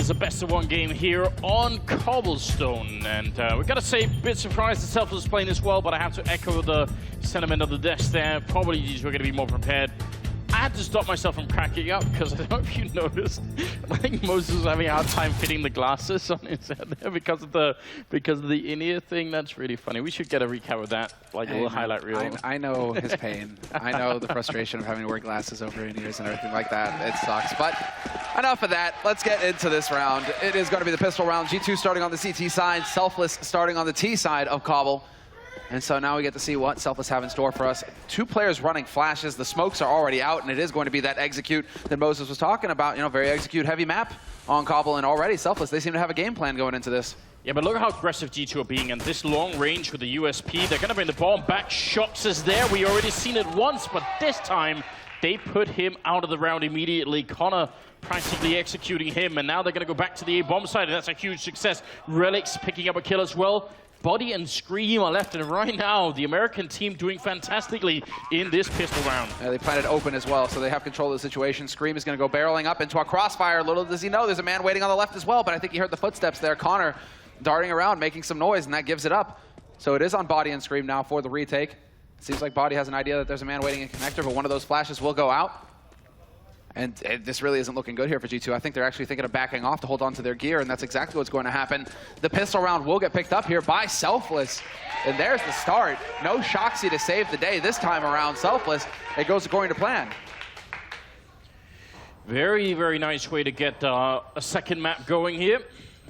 is a best-of-1 game here on Cobblestone, and we gotta say, a bit surprised that Selfless is playing this well, but I have to echo the sentiment of the desk there. Probably these were gonna be more prepared. I had to stop myself from cracking up because I don't know if you noticed. I think Moses was having a hard time fitting the glasses on his head there because of the in-ear thing. That's really funny. We should get a recap of that, like a little highlight reel. I know his pain. I know the frustration of having to wear glasses over in-ears and everything like that. It sucks. But enough of that. Let's get into this round. It is going to be the pistol round. G2 starting on the CT side, Selfless starting on the T side of Cobble. And so now we get to see what Selfless have in store for us. Two players running flashes. The smokes are already out, and it is going to be that execute that Moses was talking about. You know, very execute-heavy map on Cobble, and already Selfless, they seem to have a game plan going into this. Yeah, but look at how aggressive G2 are being, and this long range with the USP. They're going to bring the bomb back. Shox is there. We already seen it once, but this time they put him out of the round immediately. Connor practically executing him, and now they're going to go back to the A-bomb side, and that's a huge success. Relics picking up a kill as well. Body and Scream are left, and right now, the American team doing fantastically in this pistol round. Yeah, they planted open as well, so they have control of the situation. Scream is going to go barreling up into a crossfire. Little does he know, there's a man waiting on the left as well, but I think he heard the footsteps there. Connor darting around, making some noise, and that gives it up. So it is on Body and Scream now for the retake. It seems like Body has an idea that there's a man waiting in connector, but one of those flashes will go out. And this really isn't looking good here for G2. I think they're actually thinking of backing off to hold on to their gear, and that's exactly what's going to happen. The pistol round will get picked up here by Selfless. And there's the start. No Shoxy to save the day this time around. Selfless, it goes according to plan. Very, very nice way to get a second map going here.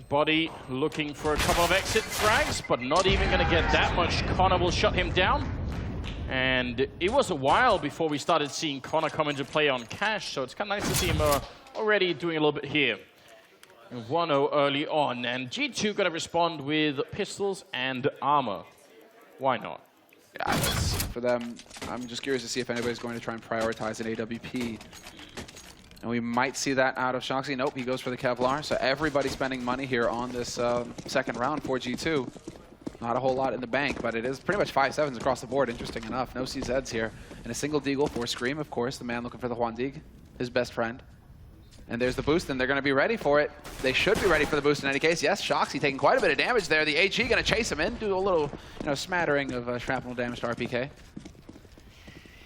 Body looking for a couple of exit frags, but not even going to get that much. Connor will shut him down. And it was a while before we started seeing Connor come into play on Cash, so it's kind of nice to see him already doing a little bit here. 1-0 early on, and G2 going to respond with pistols and armor. Why not? Yeah, for them, I'm just curious to see if anybody's going to try and prioritize an AWP. And we might see that out of Shoxy. Nope, he goes for the Kevlar. So everybody's spending money here on this second round for G2. Not a whole lot in the bank, but it is pretty much 5-7s across the board, interesting enough. No CZs here. And a single deagle for Scream, of course, the man looking for the Juan Dig, his best friend. And there's the boost, and they're going to be ready for it. They should be ready for the boost in any case. Yes, Shoxy taking quite a bit of damage there. The HE going to chase him in, do a little smattering of shrapnel damage to RPK.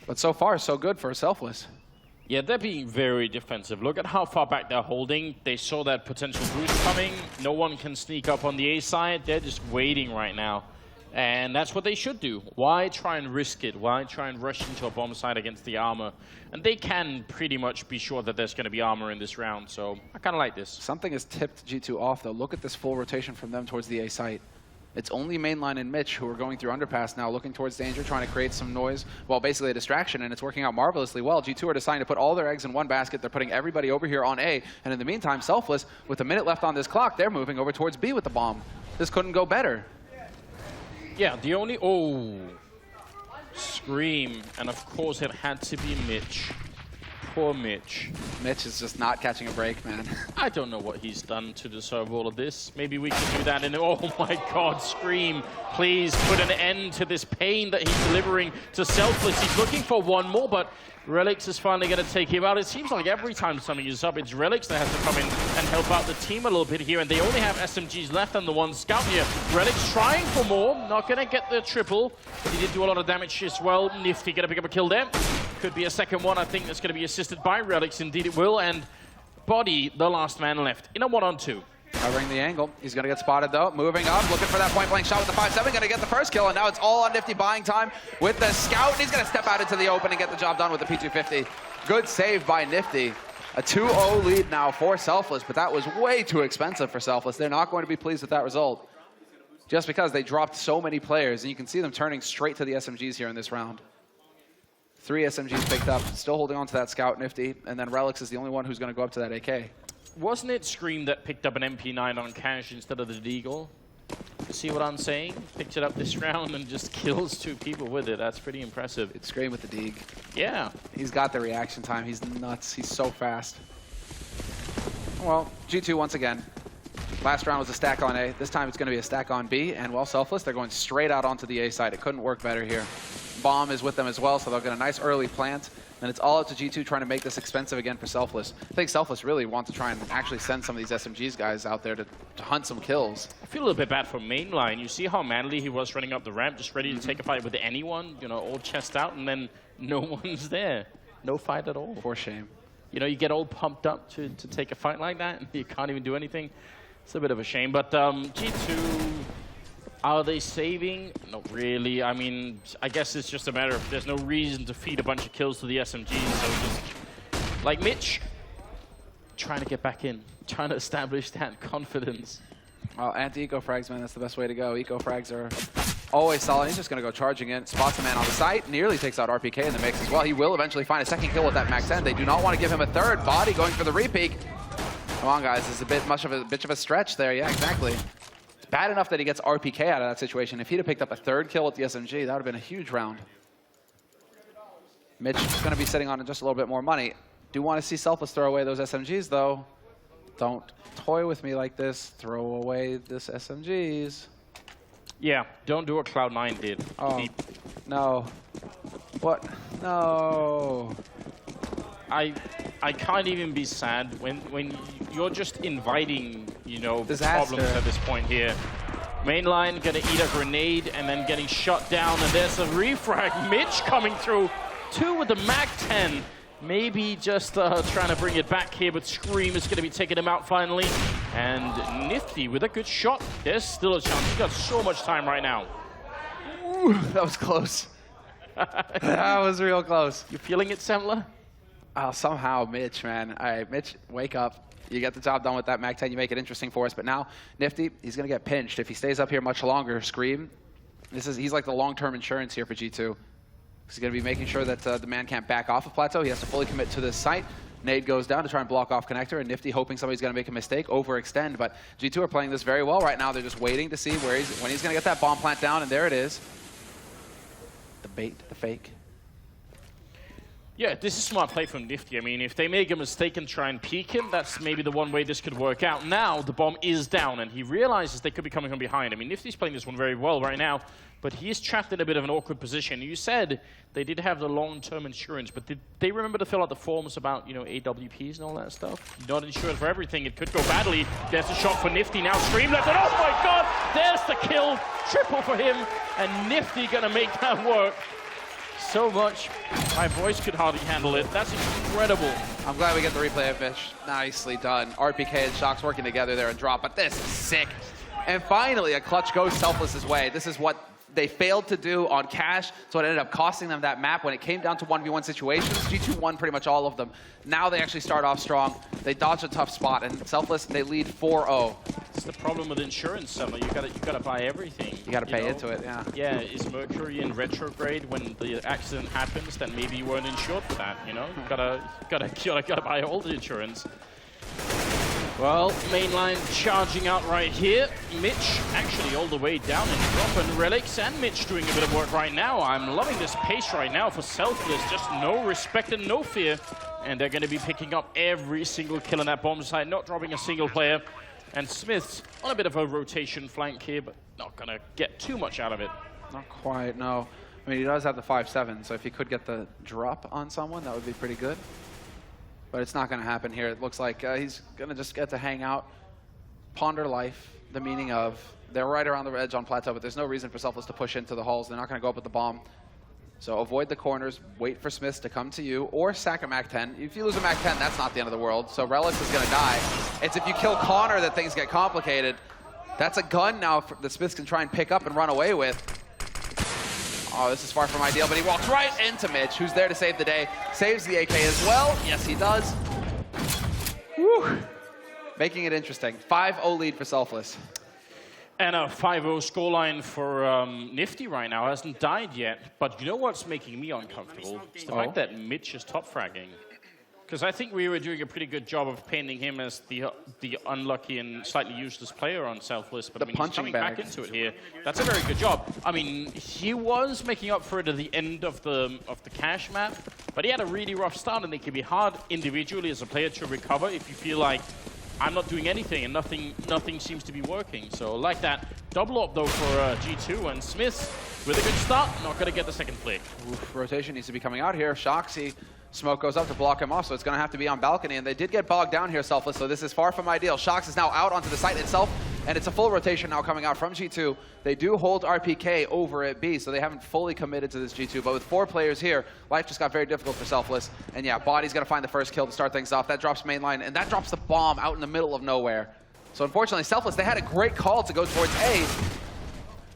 But so far, so good for Selfless. Yeah, they're being very defensive. Look at how far back they're holding. They saw that potential boost coming. No one can sneak up on the A side. They're just waiting right now. And that's what they should do. Why try and risk it? Why try and rush into a bomb side against the armor? And they can pretty much be sure that there's going to be armor in this round. So I kind of like this. Something has tipped G2 off, though. Look at this full rotation from them towards the A site. It's only Mainline and Mitch who are going through underpass now, looking towards danger, trying to create some noise. Well, basically a distraction, and it's working out marvelously well. G2 are deciding to put all their eggs in one basket. They're putting everybody over here on A. And in the meantime, Selfless, with a minute left on this clock, they're moving over towards B with the bomb. This couldn't go better. Yeah, the only... Oh. Scream. And of course it had to be Mitch. Poor Mitch. Mitch is just not catching a break, man. I don't know what he's done to deserve all of this. Maybe we can do that in... Oh my god, Scream. Please put an end to this pain that he's delivering to Selfless. He's looking for one more, but Relics is finally going to take him out. It seems like every time something is up, it's Relics that has to come in and help out the team a little bit here, and they only have SMGs left on the one scout here. Relics trying for more, not going to get the triple, but he did do a lot of damage as well. Nifty going to pick up a kill there. Could be a second one. I think that's going to be assisted by Relics. Indeed it will. And Body, the last man left, in a 1-on-2. Covering the angle. He's going to get spotted, though. Moving up, looking for that point-blank shot with the 5-7. Going to get the first kill, and now it's all on Nifty buying time with the scout. And he's going to step out into the open and get the job done with the P250. Good save by Nifty. A 2-0 lead now for Selfless, but that was way too expensive for Selfless. They're not going to be pleased with that result, just because they dropped so many players, and you can see them turning straight to the SMGs here in this round. 3 SMGs picked up, still holding on to that scout, Nifty, and then Relics is the only one who's going to go up to that AK. Wasn't it Scream that picked up an MP9 on Cash instead of the Deagle? You see what I'm saying? Picked it up this round and just kills 2 people with it. That's pretty impressive. It's Scream with the Deag. Yeah. He's got the reaction time. He's nuts. He's so fast. Well, G2 once again. Last round was a stack on A. This time it's going to be a stack on B. And while Selfless, they're going straight out onto the A side. It couldn't work better here. Bomb is with them as well, so they'll get a nice early plant. And it's all up to G2 trying to make this expensive again for Selfless. I think Selfless really want to try and actually send some of these SMGs guys out there to hunt some kills. I feel a little bit bad for mainline. You see how manly he was running up the ramp, just ready to take a fight with anyone, you know, all chest out, and then no one's there. No fight at all. For shame. You know, you get all pumped up to take a fight like that, and you can't even do anything. It's a bit of a shame. But G2, are they saving? Not really. I mean, I guess it's just a matter of there's no reason to feed a bunch of kills to the SMGs. So just like Mitch, trying to get back in, trying to establish that confidence. Well, anti-eco frags, man, that's the best way to go. Eco frags are always solid. He's just going to go charging in, spots a man on the site, nearly takes out RPK in the mix as well. He will eventually find a second kill with that Max 10. They do not want to give him a third. Body going for the repeat. Come on, guys, this is a bit of a stretch there. Yeah, exactly. It's bad enough that he gets RPK out of that situation. If he'd have picked up a third kill with the SMG, that would have been a huge round. Mitch is going to be sitting on just a little bit more money. Do want to see Selfless throw away those SMGs, though. Don't toy with me like this. Throw away this SMGs. Yeah, don't do what Cloud9 did. Oh, no. What? No. I can't even be sad when you're just inviting, you know, Disaster. problems at this point here. Mainline gonna eat a grenade and then getting shut down, and there's a refrag. Mitch coming through, 2 with the Mag 10. Maybe just trying to bring it back here, but Scream is going to be taking him out finally. And Nifty with a good shot. There's still a chance. He's got so much time right now. Ooh, that was close. That was real close. You feeling it, Semler? Oh, somehow, Mitch, man. All right, Mitch, wake up. You get the job done with that Mag 10. You make it interesting for us. But now, Nifty, he's going to get pinched. If he stays up here much longer, Scream, he's like the long-term insurance here for G2. He's going to be making sure that the man can't back off of Plateau. He has to fully commit to this site. Nade goes down to try and block off Connector, and Nifty hoping somebody's going to make a mistake, overextend. But G2 are playing this very well right now. They're just waiting to see when he's going to get that bomb plant down, and there it is. The bait, the fake. Yeah, this is smart play from Nifty. I mean, if they make a mistake and try and peek him, that's maybe the one way this could work out. Now, the bomb is down, and he realizes they could be coming from behind. I mean, Nifty's playing this one very well right now, but he is trapped in a bit of an awkward position. You said they did have the long-term insurance, but did they remember to fill out the forms about, you know, AWPs and all that stuff? Not insured for everything. It could go badly. There's a shot for Nifty. Now Scream left it. Oh, my God! There's the kill. Triple for him, and Nifty going to make that work. So much. My voice could hardly handle it. That's incredible. I'm glad we get the replay of Mitch. Nicely done. RPK and Shocks working together there and drop, but this is sick. And finally, a clutch goes Selfless's way. This is what they failed to do on Cash, so it ended up costing them that map. When it came down to 1v1 situations, G2 won pretty much all of them. Now they actually start off strong. They dodge a tough spot, and Selfless, they lead 4-0. It's the problem with insurance, Summer. You gotta buy everything. You gotta pay into it, yeah. Yeah, is Mercury in retrograde when the accident happens? Then maybe you weren't insured for that. You know, you gotta buy all the insurance. Well, mainline charging out right here. Mitch actually all the way down and dropping Relics, and Mitch doing a bit of work right now. I'm loving this pace right now for Selfless. Just no respect and no fear. And they're going to be picking up every single kill on that bomb site, not dropping a single player. And Smith's on a bit of a rotation flank here, but not going to get too much out of it. Not quite, no. I mean, he does have the 5-7, so if he could get the drop on someone, that would be pretty good. But it's not going to happen here. It looks like he's going to just get to hang out, ponder life, the meaning of. They're right around the edge on Plateau, but there's no reason for Selfless to push into the halls. They're not going to go up with the bomb. So avoid the corners, wait for Smiths to come to you, or sack a Mac 10. If you lose a Mac 10, that's not the end of the world. So Relics is going to die. It's if you kill Connor that things get complicated. That's a gun now that Smiths can try and pick up and run away with. Oh, this is far from ideal, but he walks right into Mitch, who's there to save the day. Saves the AK as well. Yes, he does. Woo. Making it interesting. 5-0 lead for Selfless. And a 5-0 scoreline for Nifty right now. Hasn't died yet. But you know what's making me uncomfortable? It's the fact that Mitch is top fragging. Because I think we were doing a pretty good job of painting him as the unlucky and slightly useless player on Selfless. But I mean, he's coming back into it here. That's a very good job. I mean, he was making up for it at the end of the Cash map. But he had a really rough start, and it can be hard individually as a player to recover if you feel like I'm not doing anything and nothing seems to be working. So like that double up though for G2, and Smith with a good start, not going to get the second flick. Oof, rotation needs to be coming out here. Shoxy Smoke goes up to block him off, so it's going to have to be on balcony. And they did get bogged down here, Selfless, so this is far from ideal. Shox is now out onto the site itself, and it's a full rotation now coming out from G2. They do hold RPK over at B, so they haven't fully committed to this G2. But with 4 players here, life just got very difficult for Selfless. And yeah, Body's going to find the first kill to start things off. That drops mainline, and that drops the bomb out in the middle of nowhere. So unfortunately, Selfless, they had a great call to go towards A.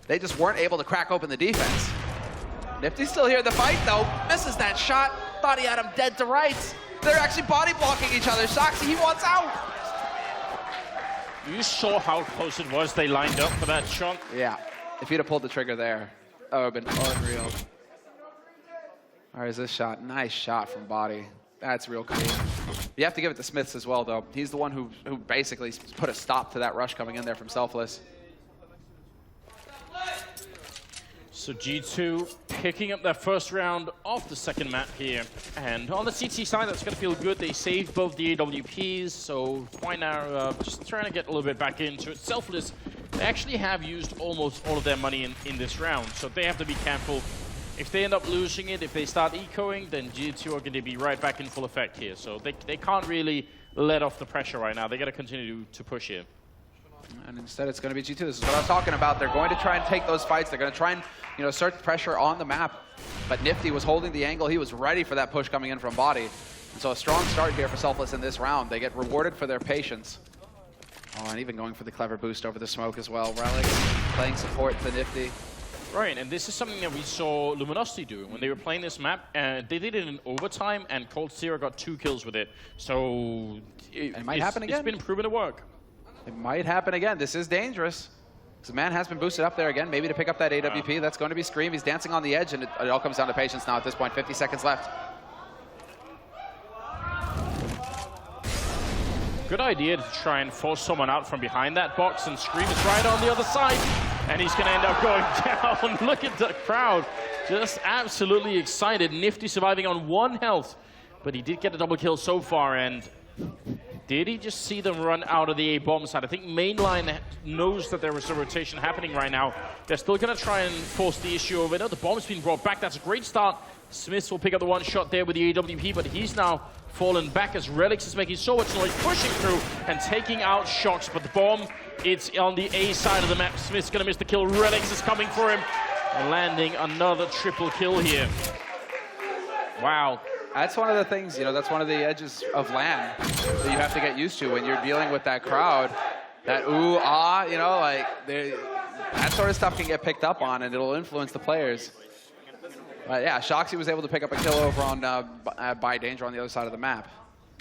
They just weren't able to crack open the defense. Nifty's still here in the fight, though. Misses that shot. Thought he had him dead to rights. They're actually body blocking each other. Shoxy, he wants out. You saw how close it was. They lined up for that shot. Yeah. If he'd have pulled the trigger there, that would have been unreal. All right, is this shot? Nice shot from Body. That's real clean. You have to give it to Smiths as well, though. He's the one who basically put a stop to that rush coming in there from Selfless. So G2 picking up their first round off the second map here. And on the CT side, that's going to feel good. They saved both the AWPs, so quite now just trying to get a little bit back into it. Selfless, they actually have used almost all of their money in this round, so they have to be careful. If they end up losing it, if they start ecoing, then G2 are going to be right back in full effect here. So they can't really let off the pressure right now. They got to continue to push here. And instead, it's going to be G2. This is what I was talking about. They're going to try and take those fights. They're going to try and, assert pressure on the map. But Nifty was holding the angle. He was ready for that push coming in from Body. And so a strong start here for Selfless in this round. They get rewarded for their patience. Oh, and even going for the clever boost over the smoke as well. Relic playing support to Nifty. Right, and this is something that we saw Luminosity do when they were playing this map. They did it in overtime, and Cold Zero got 2 kills with it. So it might happen again. It's been proven to work. It might happen again. This is dangerous. The man has been boosted up there again, maybe to pick up that AWP. That's going to be Scream. He's dancing on the edge, and it all comes down to patience now at this point. 50 seconds left. Good idea to try and force someone out from behind that box, and Scream is right on the other side. And he's going to end up going down. Look at the crowd. Just absolutely excited. Nifty surviving on 1 health. But he did get a double kill so far, and did he just see them run out of the A-bomb side? I think mainline knows that there is a rotation happening right now. They're still going to try and force the issue over. No, the bomb's been brought back. That's a great start. Smiths will pick up the 1 shot there with the AWP, but he's now fallen back as Relics is making so much noise, pushing through and taking out Shox. But the bomb, it's on the A side of the map. Smith's going to miss the kill. Relics is coming for him and landing another triple kill here. Wow. That's one of the things, that's one of the edges of LAN that you have to get used to when you're dealing with that crowd. That ooh, ah, that sort of stuff can get picked up on, and it'll influence the players. But yeah, Shoxy was able to pick up a kill over on by Danger on the other side of the map.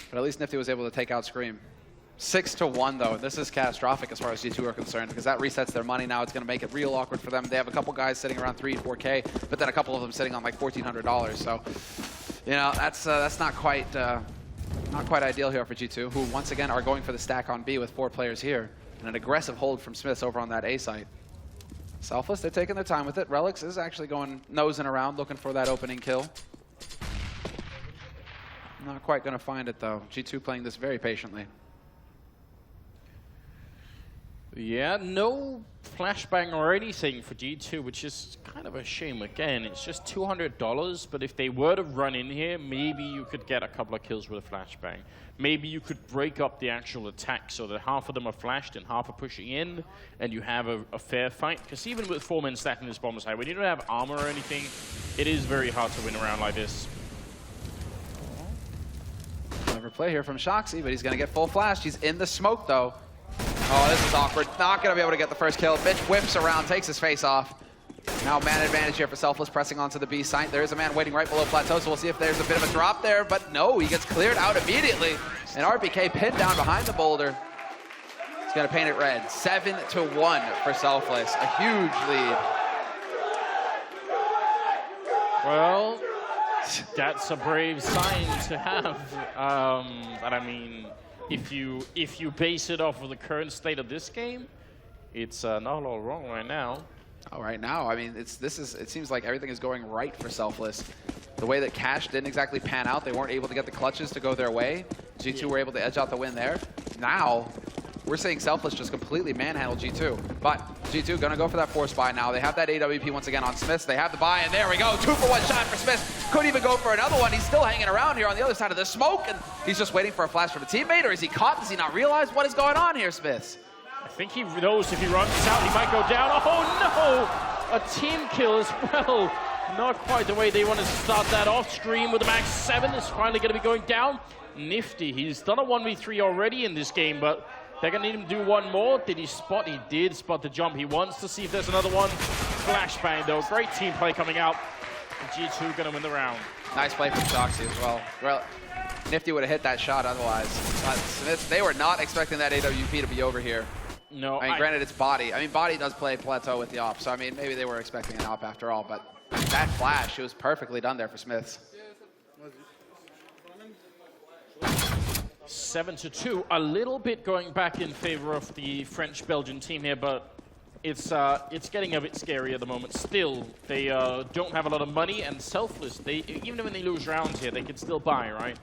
But at least Nifty was able to take out Scream. 6-1 though. This is catastrophic as far as G2 are concerned, because that resets their money now. It's going to make it real awkward for them. They have a couple guys sitting around 3-4K, but then a couple of them sitting on like $1,400. So, that's not quite ideal here for G2, who once again are going for the stack on B with 4 players here, and an aggressive hold from Smiths over on that A site. Selfless, they're taking their time with it. Relics is actually going nosing around looking for that opening kill. Not quite going to find it though. G2 playing this very patiently. Yeah, no flashbang or anything for G2, which is kind of a shame. Again, it's just $200, but if they were to run in here, maybe you could get a couple of kills with a flashbang. Maybe you could break up the actual attack so that half of them are flashed and half are pushing in, and you have a fair fight. Because even with 4 men stacking this bomb side, when you don't have armor or anything, it is very hard to win around like this. Clever play here from Shoxy, but he's going to get full flashed. He's in the smoke though. Oh, this is awkward. Not going to be able to get the first kill. Mitch whips around, takes his face off. Now man advantage here for Selfless, pressing onto the B site. There is a man waiting right below Plateau, so we'll see if there's a bit of a drop there. But no, he gets cleared out immediately. And RPK pinned down behind the boulder. He's going to paint it red. 7-1 for Selfless. A huge lead. Well, that's a brave sign to have. But I mean, if you base it off of the current state of this game, it's not all wrong right now. Oh, right now, I mean, it seems like everything is going right for Selfless. The way that Cash didn't exactly pan out, they weren't able to get the clutches to go their way. G2 were able to edge out the win there. Now, we're seeing Selfless just completely manhandle G2. But G2 gonna go for that force buy now. They have that AWP once again on Smiths. They have the buy, and there we go. 2-for-1 shot for Smiths. Couldn't even go for another one. He's still hanging around here on the other side of the smoke, and he's just waiting for a flash from a teammate, or is he caught? Does he not realize what is going on here, Smiths? I think he knows if he runs out, he might go down. Oh no! A team kill as well. Not quite the way they want to start that off. Scream with the max 7 is finally going to be going down. Nifty, he's done a 1v3 already in this game, but they're going to need him to do one more. Did he spot? He did spot the jump. He wants to see if there's another one. Flashbang though, great team play coming out. G2 going to win the round. Nice play from Shoxy as well. Well, Nifty would have hit that shot otherwise. Smiths, they were not expecting that AWP to be over here. No, I mean, granted, it's Body. I mean, Body does play plateau with the op, so I mean, maybe they were expecting an op after all, but that flash, it was perfectly done there for Smiths. 7-2, a little bit going back in favor of the French-Belgian team here, but it's getting a bit scary at the moment. Still, they don't have a lot of money, and Selfless, even when they lose rounds here, they can still buy, right?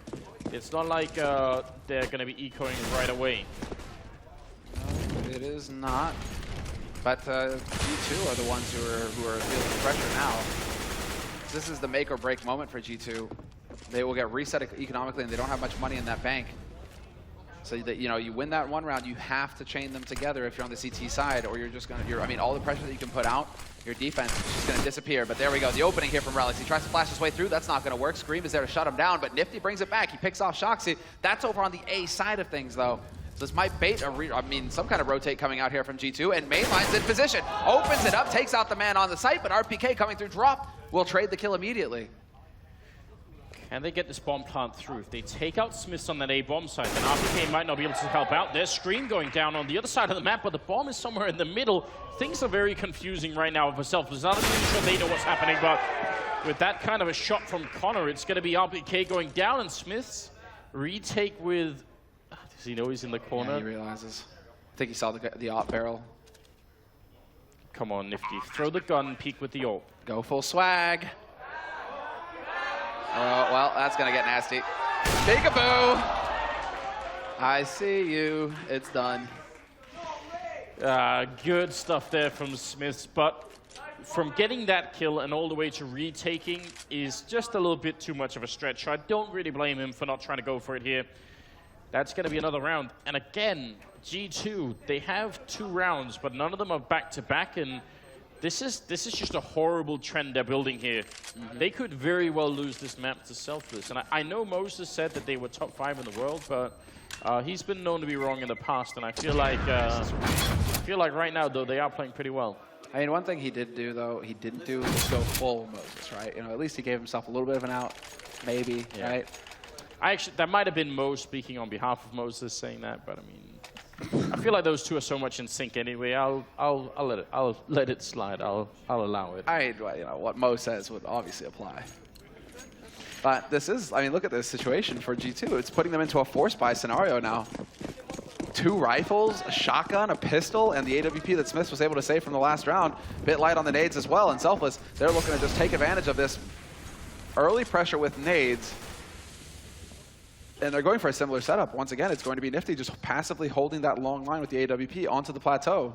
It's not like they're going to be ecoing right away. No, it is not. But G2 are the ones who are feeling the pressure now. This is the make or break moment for G2. They will get reset economically, and they don't have much money in that bank. So that, you know, you win that one round, you have to chain them together if you're on the CT side, or you're just gonna. I mean, all the pressure that you can put out, your defense is just gonna disappear. But there we go, the opening here from Relics. He tries to flash his way through. That's not gonna work. Scream is there to shut him down, but Nifty brings it back. He picks off Shoxy. That's over on the A side of things, though. So this might bait some kind of rotate coming out here from G2, and Mainline's in position. Opens it up, takes out the man on the site, but RPK coming through drop will trade the kill immediately. Can they get this bomb plant through? If they take out Smiths on that A bomb site, then RPK might not be able to help out. There's Scream going down on the other side of the map, but the bomb is somewhere in the middle. Things are very confusing right now for Selfless. Not even sure they know what's happening, but with that kind of a shot from Connor, it's going to be RPK going down, and Smiths retake with... Does he know he's in the corner? Yeah, he realizes. I think he saw the AWP barrel. Come on, Nifty. Throw the gun, peek with the ult. Go full swag. Oh, well, that's going to get nasty. Peekaboo! I see you. It's done. Good stuff there from Smiths, but from getting that kill and all the way to retaking is just a little bit too much of a stretch. I don't really blame him for not trying to go for it here. That's going to be another round. And again, G2, they have 2 rounds, but none of them are back-to-back, and this is just a horrible trend they're building here. Mm-hmm. They could very well lose this map to Selfless. And I know Moses said that they were top 5 in the world, but he's been known to be wrong in the past, and I feel like right now, though, they are playing pretty well. I mean, one thing he did do, though, he didn't do was go full Moses, right? You know, at least he gave himself a little bit of an out, maybe, yeah. Right? That might have been Mo speaking on behalf of Moses saying that, but I mean, I feel like those two are so much in sync anyway. I'll let it slide. I'll allow it. You know, what Mo says would obviously apply. But this is, I mean, look at this situation for G2. It's putting them into a force buy scenario now. 2 rifles, a shotgun, a pistol, and the AWP that Smiths was able to save from the last round. Bit light on the nades as well, and Selfless, they're looking to just take advantage of this early pressure with nades. And they're going for a similar setup. Once again, it's going to be Nifty just passively holding that long line with the AWP onto the plateau.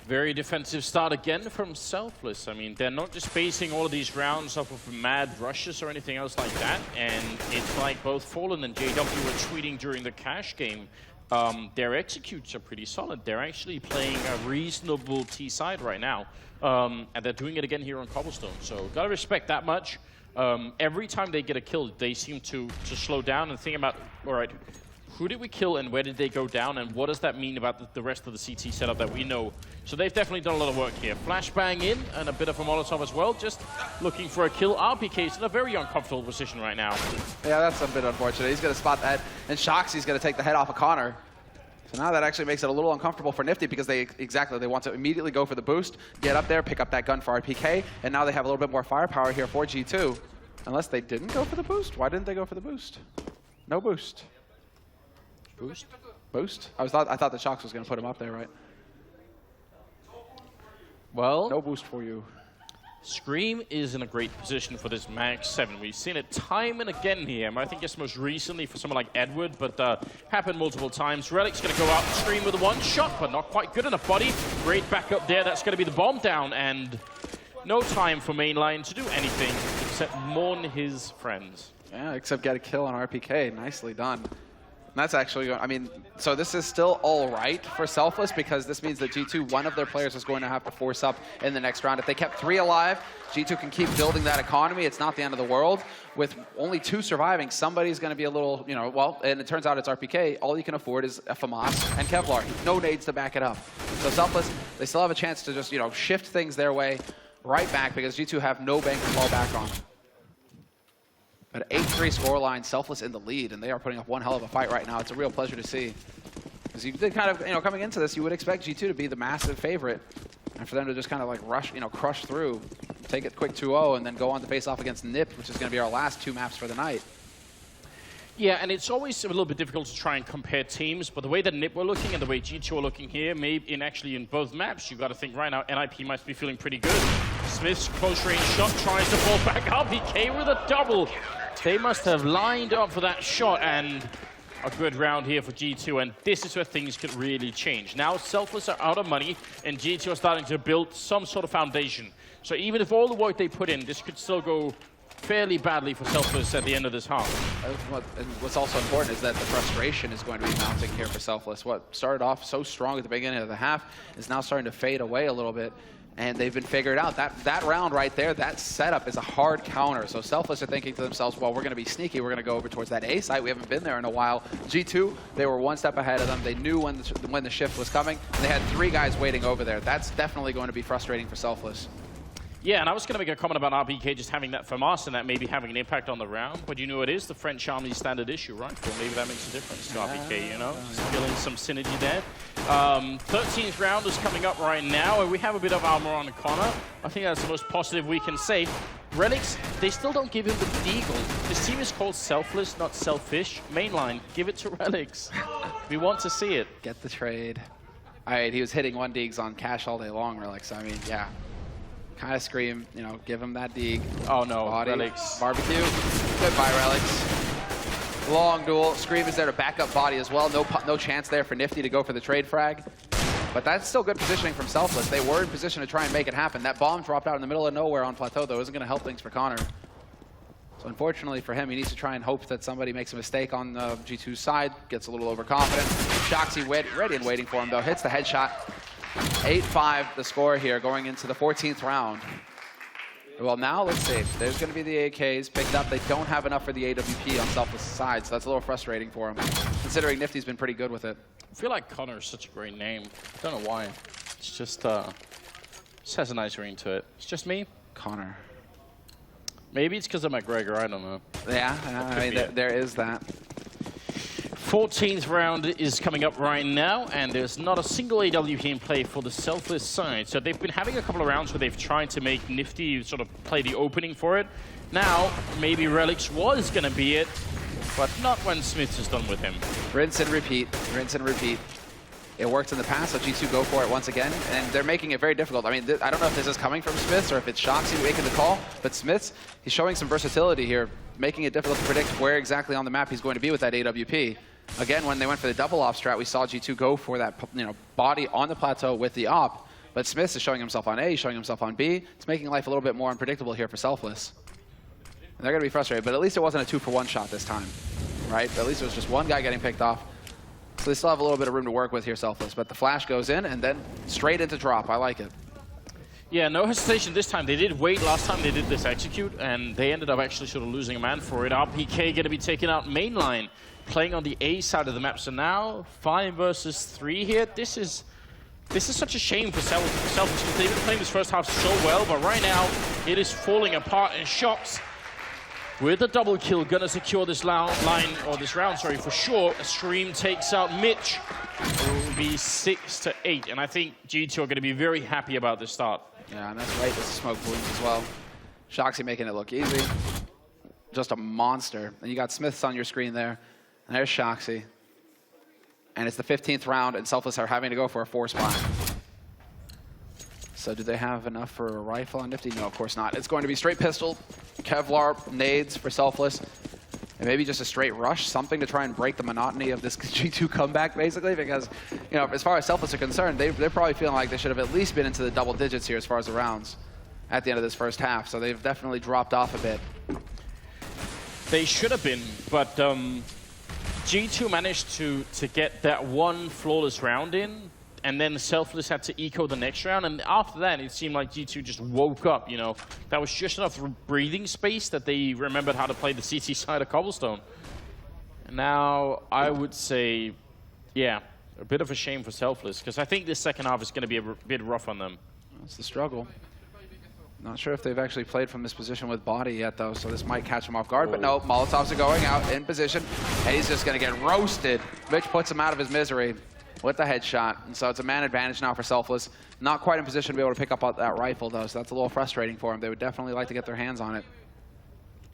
Very defensive start again from Selfless. I mean, they're not just basing all of these rounds off of mad rushes or anything else like that. And it's like both Fallen and JW were tweeting during the cash game. Their executes are pretty solid. They're actually playing a reasonable T side right now. And they're doing it again here on Cobblestone. So gotta respect that much. Every time they get a kill, they seem to slow down and think about, all right, who did we kill and where did they go down, and what does that mean about the rest of the CT setup that we know? So they've definitely done a lot of work here. Flashbang in, and a bit of a Molotov as well, just looking for a kill. RPK's in a very uncomfortable position right now. Yeah, that's a bit unfortunate. He's going to spot that, and Shoxy's going to take the head off of Connor. So now that actually makes it a little uncomfortable for Nifty because they want to immediately go for the boost, get up there, pick up that gun for RPK, and now they have a little bit more firepower here for G2. Unless they didn't go for the boost? Why didn't they go for the boost? No boost. Boost? Boost? I thought that Shox was going to put him up there, right? Well, no boost for you. Scream is in a great position for this Max 7. We've seen it time and again here. I think it's most recently for someone like Edward, but happened multiple times. Relic's going to go out and Scream with a one-shot, but not quite good enough, buddy. Great backup there. That's going to be the bomb down, and no time for Mainline to do anything except mourn his friends. Yeah, except get a kill on RPK. Nicely done. And that's actually, I mean, so this is still all right for Selfless because this means that G2, one of their players is going to have to force up in the next round. If they kept 3 alive, G2 can keep building that economy. It's not the end of the world. With only 2 surviving, somebody's going to be a little, you know, well, and it turns out it's RPK. All you can afford is a FAMAS and Kevlar. No nades to back it up. So Selfless, they still have a chance to just, you know, shift things their way right back because G2 have no bank to fall back on. But 8-3 scoreline, Selfless in the lead, and they are putting up one hell of a fight right now. It's a real pleasure to see. Because you did kind of, you know, coming into this, you would expect G2 to be the massive favorite. And for them to just kind of like rush, you know, crush through, take it quick 2-0, and then go on to face off against NIP, which is going to be our last 2 maps for the night. Yeah, and it's always a little bit difficult to try and compare teams, but the way that NIP were looking and the way G2 are looking here, maybe in both maps, you've got to think right now, NIP must be feeling pretty good. Smith's close range shot tries to fall back up. He came with a double. They must have lined up for that shot, and a good round here for G2, and this is where things could really change. Now Selfless are out of money, and G2 are starting to build some sort of foundation. So even if all the work they put in, this could still go fairly badly for Selfless at the end of this half. And what's also important is that the frustration is going to be mounting here for Selfless. What started off so strong at the beginning of the half is now starting to fade away a little bit. And they've been figured out. That round right there, that setup is a hard counter. So Selfless are thinking to themselves, well, we're going to be sneaky. We're going to go over towards that A site. We haven't been there in a while. G2, they were one step ahead of them. They knew when the shift was coming. And they had 3 guys waiting over there. That's definitely going to be frustrating for Selfless. Yeah, and I was going to make a comment about RPK just having that FAMAS and that maybe having an impact on the round, but you know it is the French Army standard issue, right? Well, maybe that makes a difference to RPK, you know? Feeling some synergy there. 13th round is coming up right now, and we have a bit of armor on Connor. I think that's the most positive we can say. Relics, they still don't give him the deagle. This team is called Selfless, not Selfish. Mainline, give it to Relics. We want to see it. Get the trade. All right, he was hitting 1 deags on Cash all day long, Relics. I mean, yeah. Kind of Scream, you know, give him that deag. Oh no, Body, Relics. Barbecue. Goodbye, Relics. Long duel. Scream is there to back up Body as well. No chance there for Nifty to go for the trade frag. But that's still good positioning from Selfless. They were in position to try and make it happen. That bomb dropped out in the middle of nowhere on Plateau, though, isn't going to help things for Connor. So unfortunately for him, he needs to try and hope that somebody makes a mistake on G2's side, gets a little overconfident. Shoxy ready and waiting for him, though. Hits the headshot. 8-5 the score here going into the 14th round. Well, now let's see. There's going to be the AKs picked up. They don't have enough for the AWP on Selfless' side, so that's a little frustrating for him, considering Nifty's been pretty good with it. I feel like Connor is such a great name. I don't know why. It's just has a nice ring to it. It's just me. Connor. Maybe it's because of McGregor. I don't know. Yeah, I mean, there is that. 14th round is coming up right now, and there's not a single AWP in play for the Selfless side. So they've been having a couple of rounds where they've tried to make Nifty sort of play the opening for it. Now, maybe Relics was going to be it, but not when Smith is done with him. Rinse and repeat, rinse and repeat. It worked in the past, so G2 go for it once again, and they're making it very difficult. I mean, I don't know if this is coming from Smiths or if it's Shoxy making the call, but Smiths, he's showing some versatility here, making it difficult to predict where exactly on the map he's going to be with that AWP. Again, when they went for the double op strat, we saw G2 go for that, you know, body on the plateau with the op. But Smith is showing himself on A, showing himself on B. It's making life a little bit more unpredictable here for Selfless. And they're going to be frustrated, but at least it wasn't a 2-for-1 shot this time, right? At least it was just one guy getting picked off. So they still have a little bit of room to work with here, Selfless. But the flash goes in and then straight into drop. I like it. Yeah, no hesitation this time. They did wait last time they did this execute, and they ended up actually sort of losing a man for it. RPK going to be taking out Mainline, playing on the A side of the map. So now 5 versus 3 here. This is such a shame for Selfless because they've been playing this first half so well, but right now it is falling apart. And Shox with a double kill gonna secure this round for sure. A Scream takes out Mitch. It will be 6-8, and I think G2 are gonna be very happy about this start. Yeah, and that's right. This is smoke balloons as well. Shoxy making it look easy. Just a monster. And you got Smiths on your screen there. And there's Shoxy. And it's the 15th round, and Selfless are having to go for a force buy. So do they have enough for a rifle on Nifty? No, of course not. It's going to be straight pistol, Kevlar, nades for Selfless, and maybe just a straight rush, something to try and break the monotony of this G2 comeback, basically, because, you know, as far as Selfless are concerned, they're probably feeling like they should have at least been into the double digits here as far as the rounds at the end of this first half. So they've definitely dropped off a bit. They should have been, but G2 managed to get that one flawless round in, and then Selfless had to eco the next round, and after that it seemed like G2 just woke up, you know. That was just enough breathing space that they remembered how to play the CT side of Cobblestone. And now I would say, yeah, a bit of a shame for Selfless, because I think this second half is going to be a bit rough on them. That's the struggle. Not sure if they've actually played from this position with body yet, though, so this might catch him off guard. But no, Molotovs are going out in position, and he's just going to get roasted. Mitch puts him out of his misery with the headshot, and so it's a man advantage now for Selfless. Not quite in position to be able to pick up that rifle, though, so that's a little frustrating for him. They would definitely like to get their hands on it.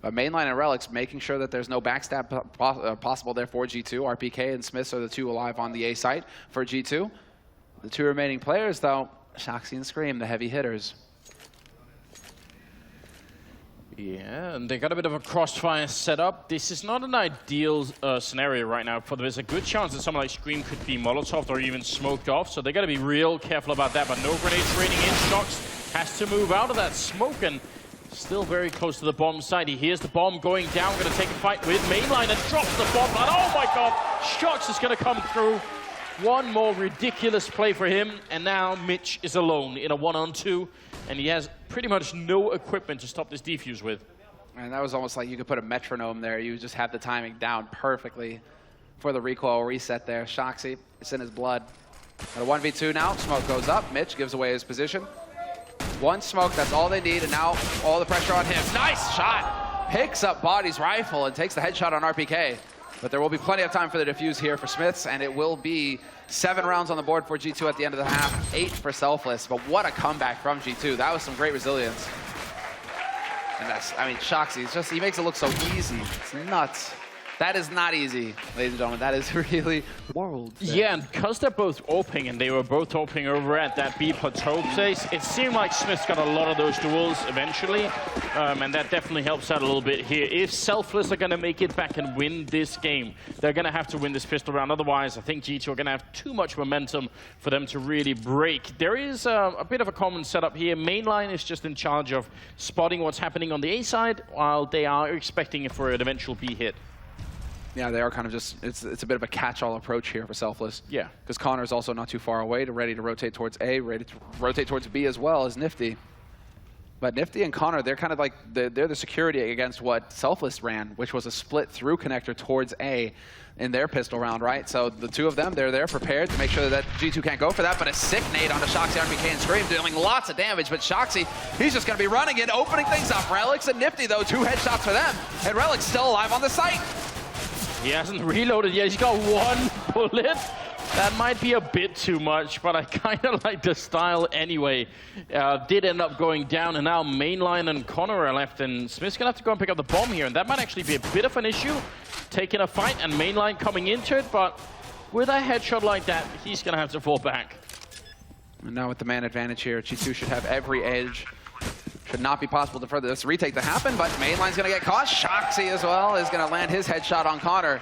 But Mainline and Relics making sure that there's no backstab possible there for G2. RPK and Smiths are the two alive on the A site for G2. The two remaining players, though, Shoxy and Scream, the heavy hitters. Yeah, and they got a bit of a crossfire setup. This is not an ideal scenario right now. For there's a good chance that someone like Scream could be Molotoved or even smoked off, so they got to be real careful about that. But no grenades raining in. Shox has to move out of that smoke and still very close to the bomb site. He hears the bomb going down. Going to take a fight with Mainline and drops the bomb. And oh my God, Shox is going to come through. One more ridiculous play for him, and now Mitch is alone in a 1-on-2, and he has pretty much no equipment to stop this defuse with. And that was almost like you could put a metronome there. You just have the timing down perfectly for the recoil reset there. Shoxy, it's in his blood. At a 1v2 now, smoke goes up. Mitch gives away his position. One smoke, that's all they need, and now all the pressure on him. Nice shot! Picks up Body's rifle and takes the headshot on RPK. But there will be plenty of time for the defuse here for Smiths, and it will be 7 rounds on the board for G2 at the end of the half, 8 for Selfless. But what a comeback from G2. That was some great resilience. And that's, I mean, Shoxy, he makes it look so easy. It's nuts. That is not easy, ladies and gentlemen. That is really world. Yeah, and because they're both opening, and they were both opening over at that B plateau place, it seemed like Smith's got a lot of those duels eventually, and that definitely helps out a little bit here. If Selfless are going to make it back and win this game, they're going to have to win this pistol round. Otherwise, I think G2 are going to have too much momentum for them to really break. There is a bit of a common setup here. Mainline is just in charge of spotting what's happening on the A side, while they are expecting it for an eventual B hit. Yeah, they are kind of just, it's a bit of a catch-all approach here for Selfless. Yeah. Because Connor's also not too far away, ready to rotate towards A, ready to rotate towards B as well as Nifty. But Nifty and Connor, they're kind of like, they're the security against what Selfless ran, which was a split through connector towards A in their pistol round, right? So the two of them, they're there prepared to make sure that G2 can't go for that, but a sick nade onto Shoxy, RPK, and Scream, dealing lots of damage, but Shoxy, he's just going to be running it, opening things up. Relics and Nifty, though, 2 headshots for them, and Relics still alive on the site. He hasn't reloaded yet. He's got 1 bullet. That might be a bit too much, but I kind of like the style anyway. Did end up going down, and now Mainline and Connor are left, and Smith's going to have to go and pick up the bomb here, and that might actually be a bit of an issue, taking a fight, and Mainline coming into it, but with a headshot like that, he's going to have to fall back. And now with the man advantage here, G2 should have every edge. Should not be possible to further this retake to happen, but Mainline's going to get caught. Shoxy as well is going to land his headshot on Connor.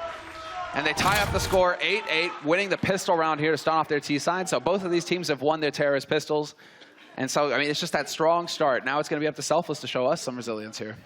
And they tie up the score 8-8, winning the pistol round here to start off their T side. So both of these teams have won their terrorist pistols. And so, I mean, it's just that strong start. Now it's going to be up to Selfless to show us some resilience here.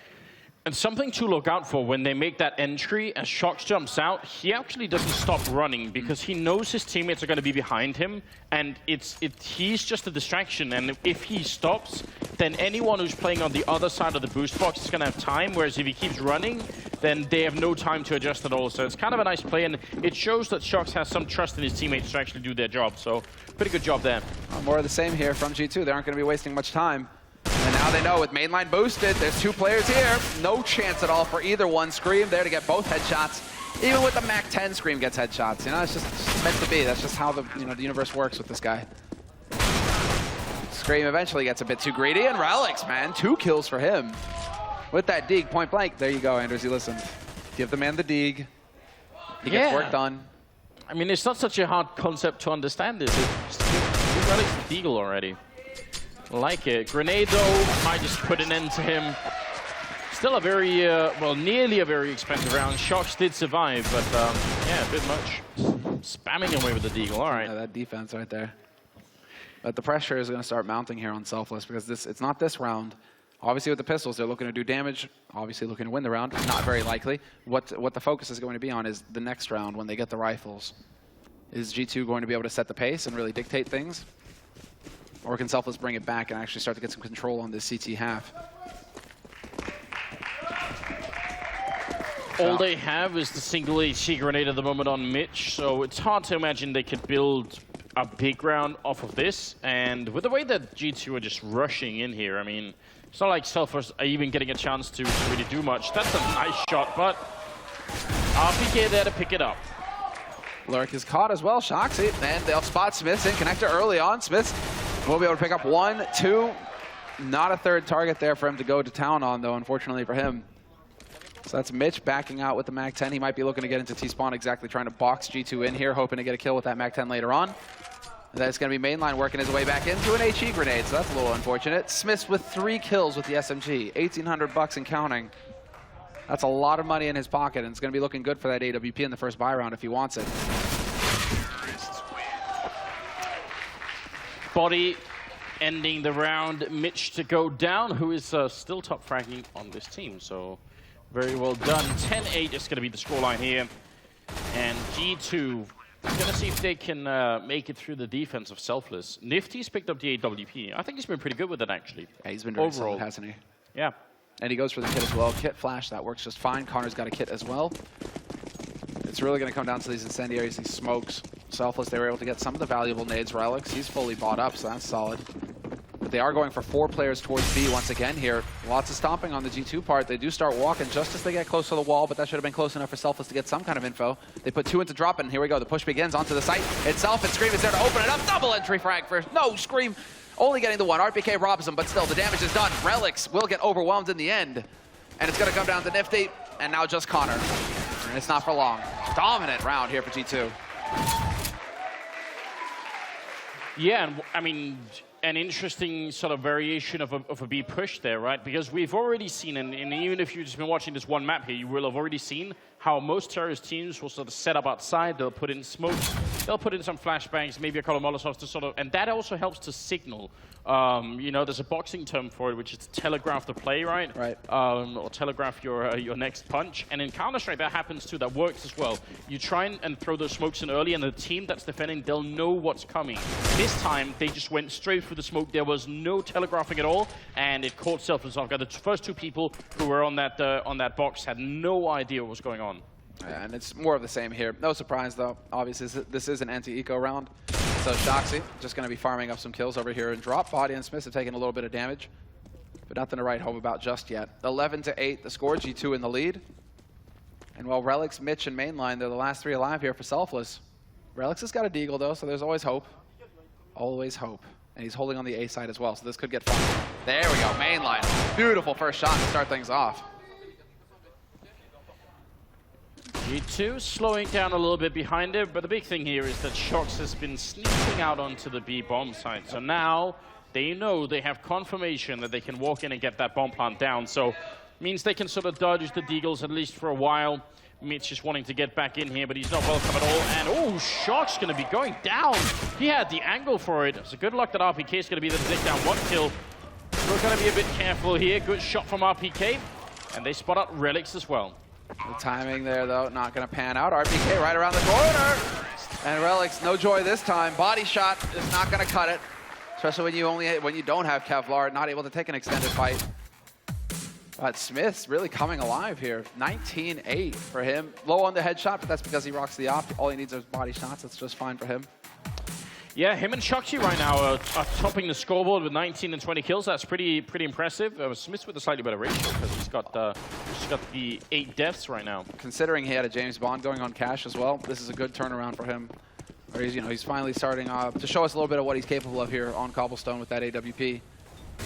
And something to look out for when they make that entry, as Shox jumps out, he actually doesn't stop running because he knows his teammates are going to be behind him, and he's just a distraction. And if he stops, then anyone who's playing on the other side of the boost box is going to have time, whereas if he keeps running, then they have no time to adjust at all. So it's kind of a nice play, and it shows that Shox has some trust in his teammates to actually do their job. So pretty good job there. More of the same here from G2. They aren't going to be wasting much time. And now they know with Mainline boosted, there's 2 players here. No chance at all for either one. Scream there to get both headshots. Even with the MAC-10, Scream gets headshots. You know, it's just meant to be. That's just how the universe works with this guy. Scream eventually gets a bit too greedy, and Relics, man, 2 kills for him. With that dig, point blank. There you go, Anders, you listened. Give the man the dig. He gets work done. I mean, it's not such a hard concept to understand, is it? Just give Relics the deagle already. Like it. Grenade, though, might just put an end to him. Still a very, well, nearly a very expensive round. Shocks did survive, but yeah, a bit much. Spamming away with the deagle, all right. Yeah, that defense right there. But the pressure is going to start mounting here on Selfless because it's not this round. Obviously, with the pistols, they're looking to do damage. Obviously, looking to win the round. Not very likely. What the focus is going to be on is the next round when they get the rifles. Is G2 going to be able to set the pace and really dictate things? Or can Selfless bring it back and actually start to get some control on this CT half? All they have is the single HE grenade at the moment on Mitch, so it's hard to imagine they could build a big round off of this. And with the way that G2 are just rushing in here, I mean, it's not like Selfless are even getting a chance to really do much. That's a nice shot, but RPK there to pick it up. Lurk is caught as well, Shoxy, and they'll spot Smith's in connector early on. Smith will be able to pick up 1, 2. Not a third target there for him to go to town on, though, unfortunately for him. So that's Mitch backing out with the Mag-10. He might be looking to get into T-spawn, exactly trying to box G2 in here, hoping to get a kill with that Mag-10 later on. And that's going to be Mainline working his way back into an HE grenade, so that's a little unfortunate. Smith with 3 kills with the SMG, 1,800 bucks and counting. That's a lot of money in his pocket, and it's going to be looking good for that AWP in the first buy round if he wants it. Body ending the round. Mitch to go down, who is still top fragging on this team. So very well done. 10-8 is going to be the scoreline here. And G2 is going to see if they can make it through the defense of Selfless. Nifty's picked up the AWP. I think he's been pretty good with it, actually. Yeah, he's been very solid, hasn't he? Yeah. And he goes for the kit as well. Kit flash, that works just fine. Connor's got a kit as well. It's really going to come down to these incendiaries, these smokes. Selfless, they were able to get some of the valuable nades. Relics, he's fully bought up, so that's solid. But they are going for 4 players towards B once again here. Lots of stomping on the G2 part. They do start walking just as they get close to the wall, but that should have been close enough for Selfless to get some kind of info. They put 2 into drop, and here we go. The push begins onto the site itself, and Scream is there to open it up. Double entry frag for no Scream. Only getting the 1. RPK robs him, but still, the damage is done. Relics will get overwhelmed in the end. And it's going to come down to Nifty, and now just Connor. And it's not for long. Dominant round here for G2. Yeah, and I mean, an interesting sort of variation of a B push there, right? Because we've already seen, and even if you've just been watching this one map here, you will have already seen how most terrorist teams will sort of set up outside. They'll put in smokes, they'll put in some flashbangs, maybe a couple of Molotovs to sort of, and that also helps to signal. You know, there's a boxing term for it, which is to telegraph the play, right? Right. Or telegraph your next punch. And in Counter-Strike, that happens too. That works as well. You try and throw those smokes in early, and the team that's defending, they'll know what's coming. This time, they just went straight for the smoke. There was no telegraphing at all, and it caught Selfless off guard. The first 2 people who were on that box had no idea what was going on. Yeah, and it's more of the same here. No surprise, though. Obviously, this is an anti-eco round. So Shoxy just going to be farming up some kills over here and drop. Body and Smith have taken a little bit of damage, but nothing to write home about just yet. 11-8, the score. G2 in the lead. And while Relics, Mitch, and Mainline, they're the last 3 alive here for Selfless. Relics has got a deagle, though, so there's always hope. Always hope. And he's holding on the A side as well, so this could get fun. There we go, Mainline. Beautiful first shot to start things off. G2 slowing down a little bit behind it, but the big thing here is that Shox has been sneaking out onto the B bomb site. So now they know they have confirmation that they can walk in and get that bomb plant down. So means they can sort of dodge the deagles at least for a while. Mitch is wanting to get back in here, but he's not welcome at all. And oh, Shock's going to be going down. He had the angle for it. So good luck that RPK is going to be there to take down 1 kill. We're going to be a bit careful here. Good shot from RPK. And they spot out Relics as well. The timing there, though, not going to pan out. RPK right around the corner. And Relics, no joy this time. Body shot is not going to cut it. Especially when you don't have Kevlar, not able to take an extended fight. But Smith's really coming alive here. 19-8 for him. Low on the headshot, but that's because he rocks the op. All he needs are body shots. That's just fine for him. Yeah, him and Shoxy right now are topping the scoreboard with 19 and 20 kills. That's pretty impressive. Smith with a slightly better ratio because he's got the 8 deaths right now. Considering he had a James Bond going on cash as well, this is a good turnaround for him. Where he's finally starting to show us a little bit of what he's capable of here on Cobblestone with that AWP.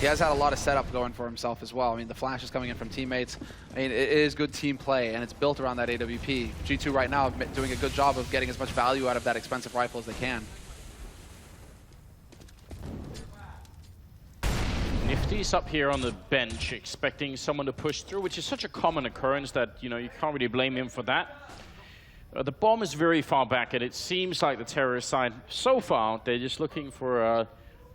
He has had a lot of setup going for himself as well. I mean, the flash is coming in from teammates. I mean, it is good team play, and it's built around that AWP. G2 right now doing a good job of getting as much value out of that expensive rifle as they can. Nifty's up here on the bench expecting someone to push through, which is such a common occurrence that, you know, you can't really blame him for that. The bomb is very far back, and it seems like the terrorist side, so far, they're just looking for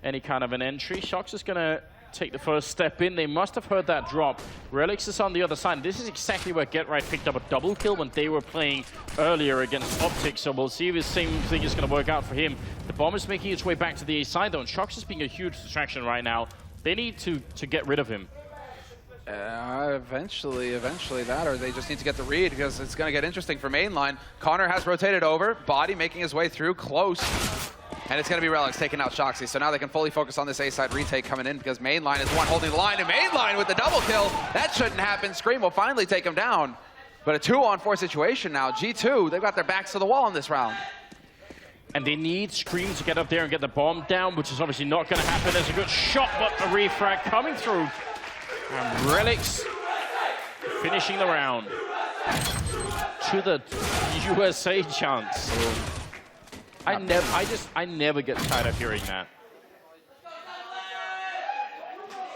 any kind of an entry. Shox is going to take the first step in. They must have heard that drop. Relics is on the other side. This is exactly where Get Right picked up a double kill when they were playing earlier against Optic, so we'll see if the same thing is going to work out for him. The bomb is making its way back to the A side, though, and Shox is being a huge distraction right now. They need to get rid of him. Eventually that, or they just need to get the read, because it's going to get interesting for mainline. Connor has rotated over, Body making his way through, close, and it's going to be Relics taking out Shoxy. So now they can fully focus on this A-side retake coming in, because mainline is the one holding the line, and mainline with the double kill. That shouldn't happen. Scream will finally take him down, but a 2-on-4 situation now. G2, they've got their backs to the wall in this round. And they need Scream to get up there and get the bomb down, which is obviously not going to happen. There's a good shot, but a refrag coming through. And Relics finishing the round to the USA chance. I never get tired of hearing that.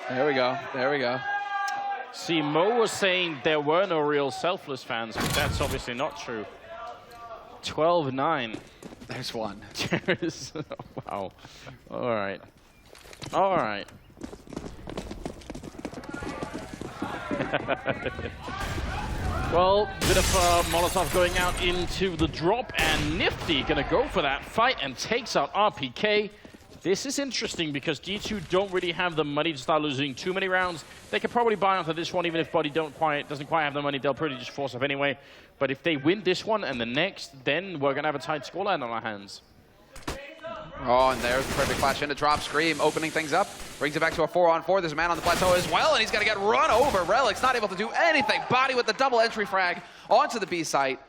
There we go. See, Mo was saying there were no real Selfless fans, but that's obviously not true. 12-9. There's one. Wow. All right. All right. Well, bit of Molotov going out into the drop, and Nifty gonna go for that fight and takes out RPK. This is interesting because G2 don't really have the money to start losing too many rounds. They could probably buy onto this one, even if Buddy doesn't quite have the money. They'll probably just force up anyway. But if they win this one and the next, then we're gonna have a tight scoreline on our hands. Oh, and there's the perfect flash into drop. Scream opening things up, brings it back to a 4-on-4. There's a man on the plateau as well, and he's gonna get run over. Relics not able to do anything. Body with the double entry frag onto the B site.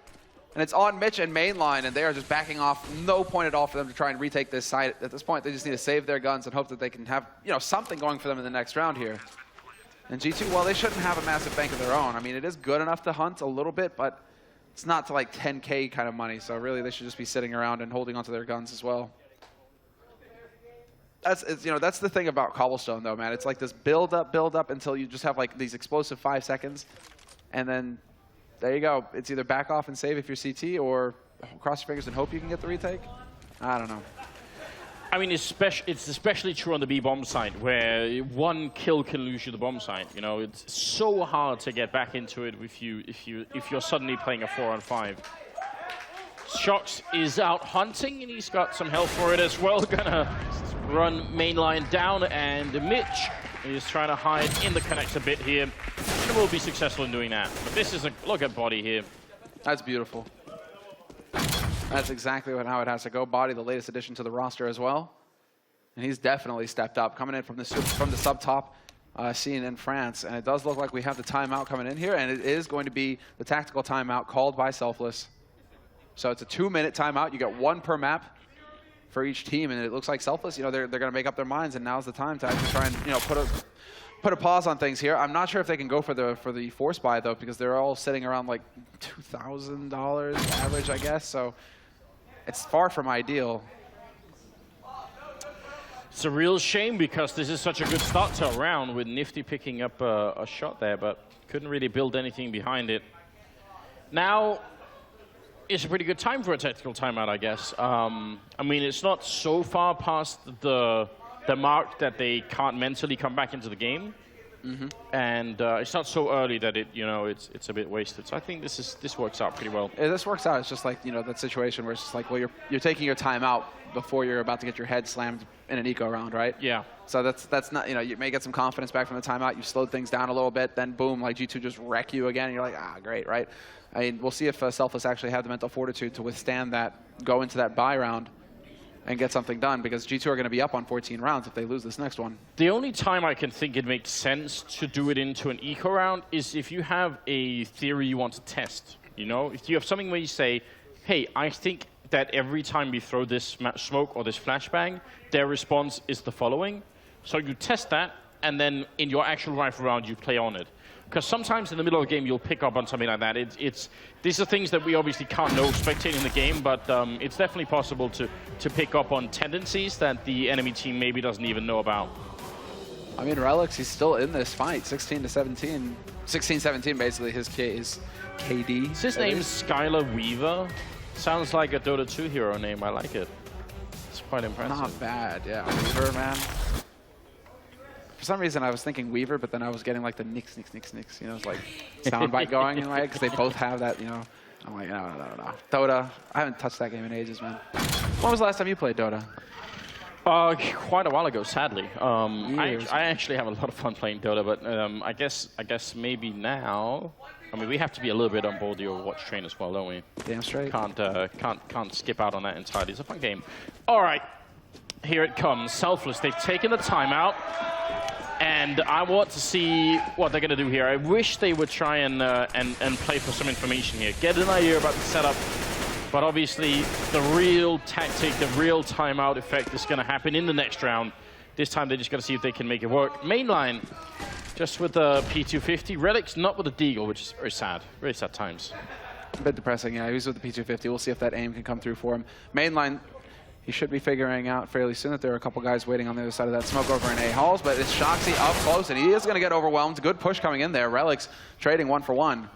And it's on Mitch and mainline, and they are just backing off. No point at all for them to try and retake this site. At this point, they just need to save their guns and hope that they can have, you know, something going for them in the next round here. And G2, well, they shouldn't have a massive bank of their own. I mean, it is good enough to hunt a little bit, but it's not to like 10K kind of money. So really, they should just be sitting around and holding onto their guns as well. That's the thing about Cobblestone, though, man. It's like this build up until you just have like these explosive 5 seconds, and then there you go. It's either back off and save if you're CT, or cross your fingers and hope you can get the retake. I don't know. I mean, it's especially true on the B bomb side, where one kill can lose you the bomb side. You know, it's so hard to get back into it if you're suddenly playing a 4-on-5. Shox is out hunting, and he's got some help for it as well. Gonna run mainline down, and Mitch is trying to hide in the connector bit here. And will be successful in doing that. But this is a look at Body here. That's beautiful. That's exactly how it has to go. Body, the latest addition to the roster as well, and he's definitely stepped up, coming in from the sub top scene in France. And it does look like we have the timeout coming in here, and it is going to be the tactical timeout called by Selfless. So it's a 2-minute timeout. You get one per map for each team, and it looks like Selfless, you know, they're going to make up their minds, and now's the time to actually try and, you know, put a pause on things here. I'm not sure if they can go for the force buy though, because they're all sitting around like $2,000 average, I guess. So it's far from ideal. It's a real shame because this is such a good start to a round with Nifty picking up a shot there, but couldn't really build anything behind it. Now, it's a pretty good time for a tactical timeout, I guess. I mean, it's not so far past the mark that they can't mentally come back into the game, and it's not so early that it's a bit wasted. So I think this works out pretty well. Yeah, this works out. It's just like, you know, that situation where it's just like, well, you're taking your time out before you're about to get your head slammed in an eco round, right? Yeah. So that's not, you know, you may get some confidence back from the timeout. You've slowed things down a little bit, then boom, like G2 just wreck you again, and you're like, ah, great, right? I mean, we'll see if Selfless actually have the mental fortitude to withstand that, go into that bye round, and get something done, because G2 are going to be up on 14 rounds if they lose this next one. The only time I can think it makes sense to do it into an eco round is if you have a theory you want to test. You know, if you have something where you say, hey, I think that every time we throw this smoke or this flashbang, their response is the following. So you test that, and then in your actual rifle round, you play on it. Because sometimes in the middle of the game, you'll pick up on something like that. These are things that we obviously can't know spectating the game, but it's definitely possible to pick up on tendencies that the enemy team maybe doesn't even know about. I mean, Relics, he's still in this fight, 16-17. 16-17, basically, his KD. Is his name Skylar Weaver? Sounds like a Dota 2 hero name. I like it. It's quite impressive. Not bad, yeah. Weaver, man. For some reason, I was thinking Weaver, but then I was getting like the Nix. You know, it's like soundbite going in my head because they both have that, you know. I'm like, no. Dota, I haven't touched that game in ages, man. When was the last time you played Dota? Quite a while ago, sadly. I actually have a lot of fun playing Dota, but I guess maybe now. I mean, we have to be a little bit on board the Overwatch train as well, don't we? Damn straight. Can't skip out on that entirely. It's a fun game. All right, here it comes. Selfless. They've taken the timeout, and I want to see what they're gonna do here. I wish they would try and play for some information here, get an idea about the setup. But obviously, the real tactic, the real timeout effect is going to happen in the next round. This time, they just got to see if they can make it work. Mainline, just with the P250. Relics, not with the Deagle, which is very sad. Very sad times. A bit depressing, yeah. He's with the P250. We'll see if that aim can come through for him. Mainline, he should be figuring out fairly soon that there are a couple guys waiting on the other side of that smoke over in A halls, but it's Shoxy up close, and he is going to get overwhelmed. Good push coming in there. Relics trading 1-for-1.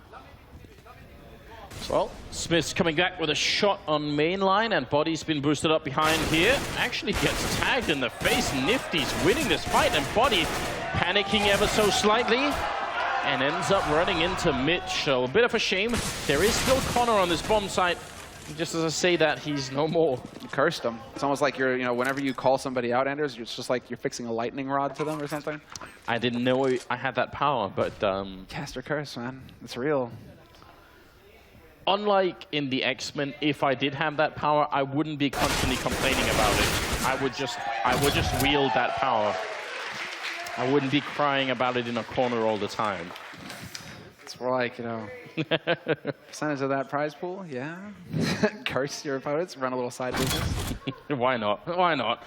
Well, Smith's coming back with a shot on mainline, and Body's been boosted up behind here. Actually gets tagged in the face. Nifty's winning this fight, and Body panicking ever so slightly, and ends up running into Mitch. So a bit of a shame. There is still Connor on this bomb site. Just as I say that, he's no more. You cursed him. It's almost like you're, you know, whenever you call somebody out, Anders, it's just like you're fixing a lightning rod to them or something. I didn't know I had that power, but... Caster curse, man. It's real. Unlike in the X-Men, if I did have that power, I wouldn't be constantly complaining about it. I would just wield that power. I wouldn't be crying about it in a corner all the time. It's more like, you know, percentage of that prize pool, yeah. Curse your opponents, run a little side business. Why not? Why not?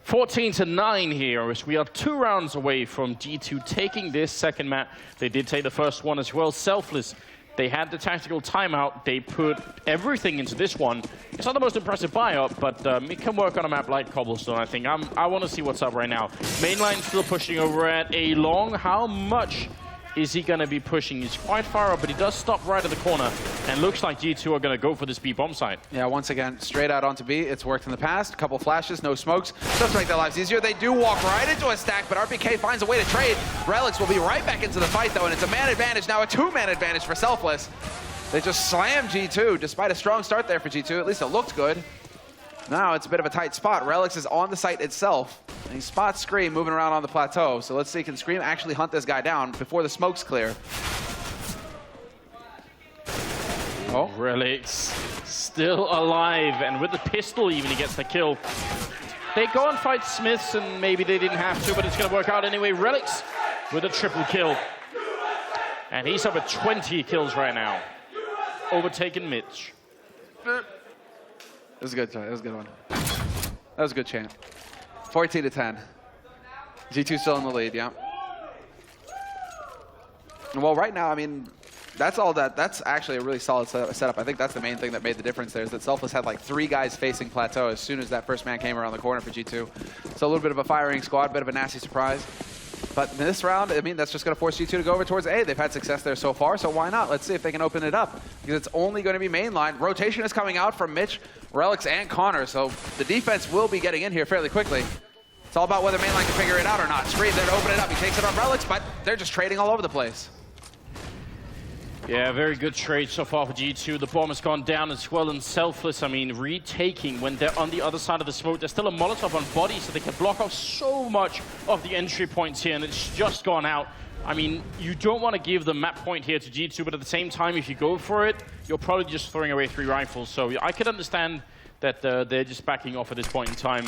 14-9 here, as we are 2 rounds away from G2 taking this second map. They did take the first one as well. Selfless. They had the tactical timeout. They put everything into this one. It's not the most impressive buy-up, but it can work on a map like Cobblestone, I think. I want to see what's up right now. Mainline still pushing over at A long. How much is he going to be pushing? He's quite far up, but he does stop right at the corner. And looks like G2 are going to go for this B bomb site. Yeah, once again, straight out onto B. It's worked in the past. A couple flashes, no smokes. Does make their lives easier. They do walk right into a stack, but RPK finds a way to trade. Relics will be right back into the fight, though, and it's a man advantage. Now a 2-man advantage for Selfless. They just slam G2, despite a strong start there for G2. At least it looked good. Now it's a bit of a tight spot. Relics is on the site itself. And he spots Scream moving around on the plateau. So let's see, can Scream actually hunt this guy down before the smoke's clear? Oh, Relics still alive, and with the pistol even, he gets the kill. They go and fight Smiths, and maybe they didn't have to, but it's going to work out anyway. Relics with a triple kill. And he's up at 20 kills right now. Overtaken Mitch. That was a good try. That was a good one. That was a good chant. 14-10. G2 still in the lead, yeah. Well, right now, I mean, that's actually a really solid setup. I think that's the main thing that made the difference there, is that Selfless had like 3 guys facing plateau as soon as that first man came around the corner for G2. So a little bit of a firing squad, bit of a nasty surprise. But in this round, I mean, that's just going to force G2 to go over towards A. They've had success there so far, so why not? Let's see if they can open it up, because it's only going to be mainline. Rotation is coming out from Mitch, Relics, and Connor, so the defense will be getting in here fairly quickly. It's all about whether mainline can figure it out or not. Scream there to open it up. He takes it on Relics, but they're just trading all over the place. Yeah, very good trade so far for G2. The bomb has gone down as well, and Selfless, I mean, retaking when they're on the other side of the smoke. There's still a Molotov on Body, so they can block off so much of the entry points here, and it's just gone out. I mean, you don't want to give the map point here to G2, but at the same time, if you go for it, you're probably just throwing away 3 rifles. So I could understand that they're just backing off at this point in time.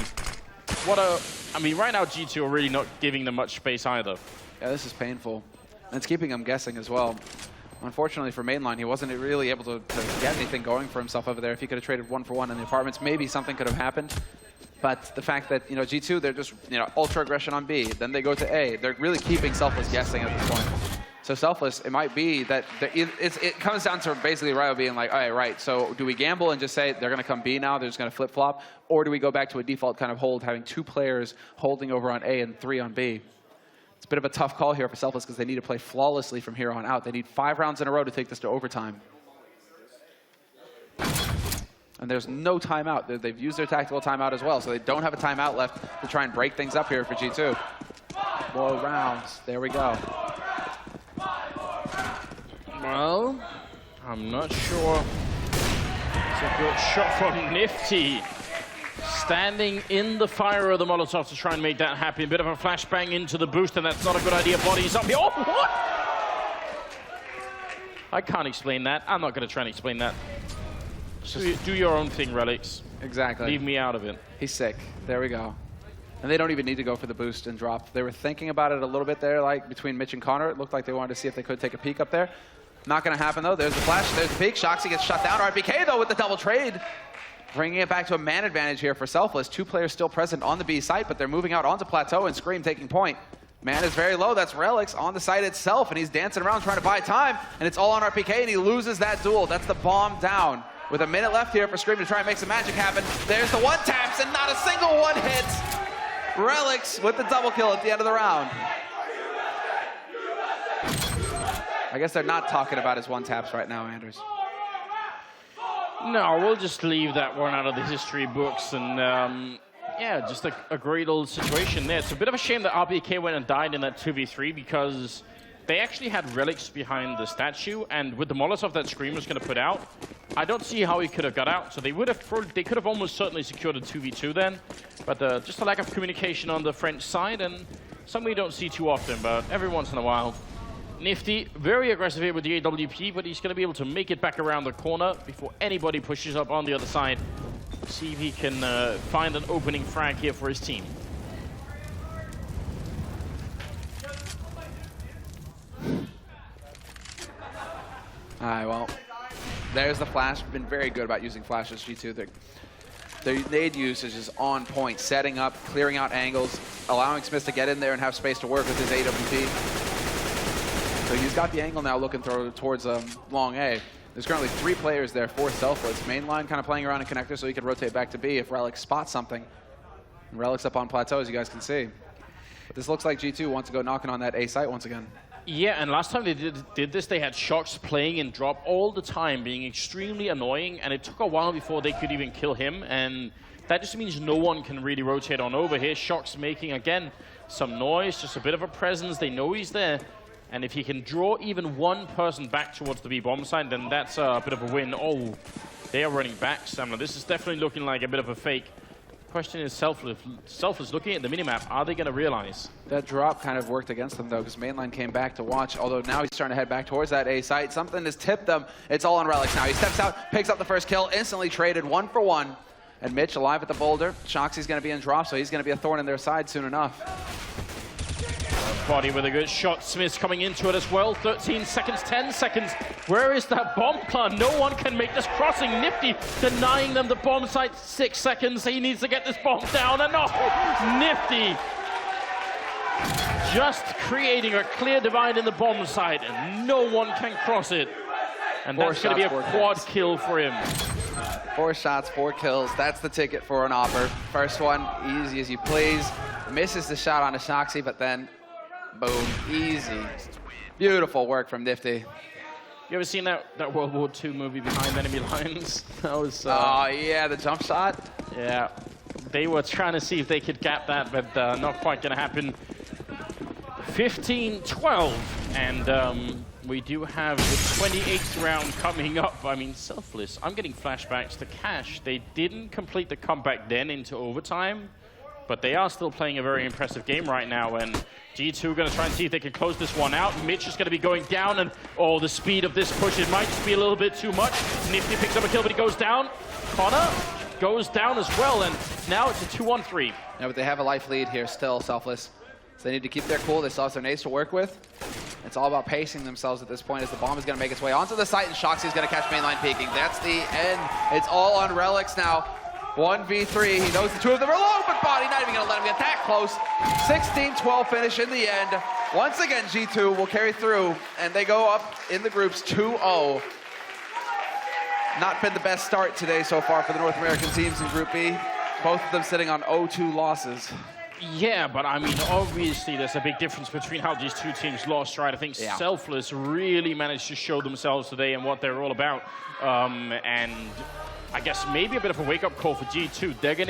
I mean, right now, G2 are really not giving them much space either. Yeah, this is painful. And it's keeping them guessing as well. Unfortunately for mainline, he wasn't really able to get anything going for himself over there. If he could have traded 1-for-1 in the apartments, maybe something could have happened. But the fact that, you know, G2, they're just, you know, ultra aggression on B. Then they go to A. They're really keeping Selfless guessing at this point. So Selfless, it might be that it comes down to basically Ryo being like, all right, so do we gamble and just say they're going to come B now, they're just going to flip-flop? Or do we go back to a default kind of hold, having 2 players holding over on A and 3 on B? a bit of a tough call here for Selfless because they need to play flawlessly from here on out. They need 5 rounds in a row to take this to overtime. And there's no timeout. They've used their tactical timeout as well, so they don't have a timeout left to try and break things up here for G2. More rounds. There we go. Well, I'm not sure. It's a good shot from Nifty. Standing in the fire of the Molotov to try and make that happen. A bit of a flashbang into the boost, and that's not a good idea. Bodies up here. Oh, what? I can't explain that. I'm not going to try and explain that. Just do your own thing, Relics. Exactly. Leave me out of it. He's sick. There we go. And they don't even need to go for the boost and drop. They were thinking about it a little bit there, like between Mitch and Connor. It looked like they wanted to see if they could take a peek up there. Not going to happen, though. There's the flash. There's the peek. Shoxy gets shut down. RPK, though, with the double trade. Bringing it back to a man advantage here for Selfless. 2 players still present on the B site, but they're moving out onto Plateau and Scream taking point. Man is very low. That's Relics on the site itself, and he's dancing around trying to buy time, and it's all on RPK, and he loses that duel. That's the bomb down. With a minute left here for Scream to try and make some magic happen. There's the one taps, and not a single one hits. Relics with the double kill at the end of the round. I guess they're not talking about his one taps right now, Anders. No, we'll just leave that one out of the history books, and yeah, just a great old situation there. It's a bit of a shame that RBK went and died in that 2v3 because they actually had Relics behind the statue, and with the Molotov that Scream was going to put out, I don't see how he could have got out. So they could have almost certainly secured a 2v2 then, but just a lack of communication on the French side, and something we don't see too often, but every once in a while. Nifty, very aggressive here with the AWP, but he's going to be able to make it back around the corner before anybody pushes up on the other side. See if he can find an opening frag here for his team. All right, well, there's the flash. Been very good about using flashes, G2. Their nade usage is on point, setting up, clearing out angles, allowing Smith to get in there and have space to work with his AWP. So he's got the angle now looking towards long A. There's currently 3 players there for Selfless. Mainline kind of playing around in connector so he can rotate back to B if Relic spots something. And Relic's up on Plateau, as you guys can see. But this looks like G2 wants to go knocking on that A site once again. Yeah, and last time they did this, they had Shox playing in drop all the time, being extremely annoying, and it took a while before they could even kill him, and that just means no one can really rotate on over here. Shox making, again, some noise, just a bit of a presence. They know he's there, and if he can draw even one person back towards the B-bomb side, then that's a bit of a win. Oh, they are running back, Stamina. This is definitely looking like a bit of a fake. Question is Selfless looking at the minimap, are they going to realize? That drop kind of worked against them, though, because Mainline came back to watch, although now he's starting to head back towards that A site. Something has tipped them. It's all on Relics now. He steps out, picks up the first kill, instantly traded 1 for 1. And Mitch alive at the boulder. Shoxy's going to be in drop, so he's going to be a thorn in their side soon enough. Body with a good shot. Smith's coming into it as well. 13 seconds, 10 seconds. Where is that bomb plant? No one can make this crossing. Nifty denying them the bomb site. 6 seconds. He needs to get this bomb down. And oh, Nifty just creating a clear divide in the bomb site, and no one can cross it. And that's going to be a quad kill for him. 4 shots, 4 kills. That's the ticket for an offer. First one, easy as you please. Misses the shot on a Shoxy, but then boom, easy. Beautiful work from Nifty. You ever seen that World War II movie, Behind Enemy Lines? That was... oh, yeah, the jump shot? Yeah. They were trying to see if they could gap that, but not quite going to happen. 15-12, and we do have the 28th round coming up. I mean, Selfless. I'm getting flashbacks to Cash. They didn't complete the comeback then into overtime, but they are still playing a very impressive game right now, and G2 going to try and see if they can close this one out. Mitch is going to be going down, and oh, the speed of this push, it might just be a little bit too much. Nifty picks up a kill, but he goes down. Connor goes down as well, and now it's a 2-on-3. Yeah, but they have a life lead here still, Selfless. So they need to keep their cool. They still have their nades to work with. It's all about pacing themselves at this point as the bomb is going to make its way onto the site, and Shoxy is going to catch mainline peeking. That's the end. It's all on Relics now. 1v3. He knows the 2 of them are low, but Body not even going to let him get that close. 16-12 finish in the end. Once again, G2 will carry through, and they go up in the groups 2-0. Not been the best start today so far for the North American teams in Group B. Both of them sitting on 0-2 losses. Yeah, but I mean, obviously there's a big difference between how these two teams lost, right? I think Selfless really managed to show themselves today and what they're all about. And I guess maybe a bit of a wake-up call for G2. They're going to